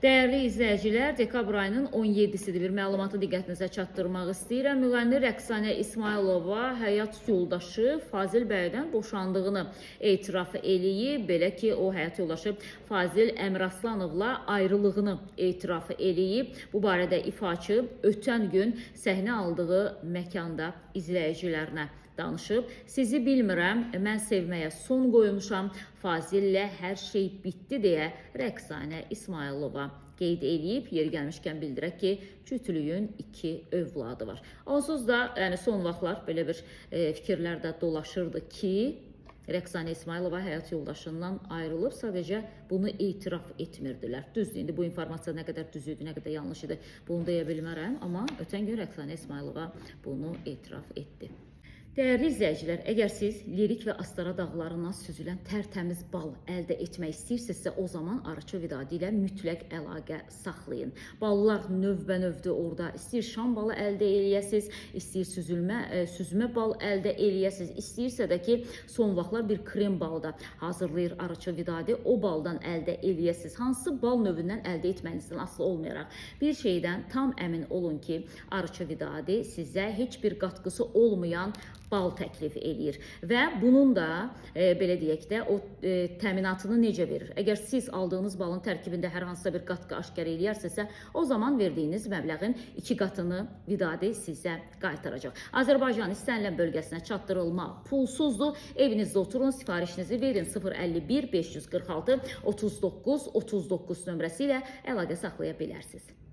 Dəyərli izləyicilər, dekabr ayının 17-sidir. Bir məlumatı diqqətinizə çatdırmaq istəyirəm. Müğənni Rəqsanə İsmayılova həyat yoldaşı Fazil bəydən boşandığını etiraf eləyib. Belə ki, o həyat yoldaşı Fazil Əmraslanovla ayrılığını etiraf eləyib. Bu barədə ifaçı ötən gün səhnə aldığı məkanda izləyicilərinə danışıb. Sizi bilmirəm, mən sevməyə son qoymuşam, Fazillə hər şey bitdi deyə Rəqsanə İsmayılova qeyd eləyib. Yeri gəlmişkən bildirək ki, cütlüyün 2 övladı var. Onsuz da son vaxtlar belə bir fikirlər də dolaşırdı ki, Rəqsanə İsmayılova həyat yoldaşından ayrılıb, sadəcə bunu etiraf etmirdilər. Düzdür, indi bu informasiya nə qədər düz idi, nə qədər yanlış idi, bunu deyə bilmərəm, amma ötən gün Rəqsanə İsmayılova bunu etiraf etdi. Dəyərli izləyicilər, əgər siz lirik və Astara dağlarından süzülən tərtəmiz bal əldə etmək istəyirsinizsə, o zaman Arıçı Vidadi ilə mütləq əlaqə saxlayın. Ballar növbə-növdür orada. İstəyir şam balı əldə eləyəsiniz, istəyir süzmə bal əldə eləyəsiniz, istəyirsə də ki, son vaxtlar bir krem bal da hazırlayır Arıçı Vidadi, o baldan əldə eləyəsiniz. Hansı bal növündən əldə etmənizdən asılı olmayaraq, bir şeydən tam əmin olun ki, Arıçı Vidadi sizə heç bir qatqısı olmayan bal təklif eləyir və bunun da belə deyək də o təminatını necə verir? Əgər siz aldığınız balın tərkibində hər hansısa bir qatqı aşkar eləyərsinizsə, o zaman verdiyiniz məbləğin 2 qatını Vidadi sizə qaytaracaq. Azərbaycan istənilən bölgəsinə çatdırılma pulsuzdur. Evinizdə oturun, sifarişinizi verin 051 546 39 39 nömrəsi ilə əlaqə saxlaya bilərsiniz.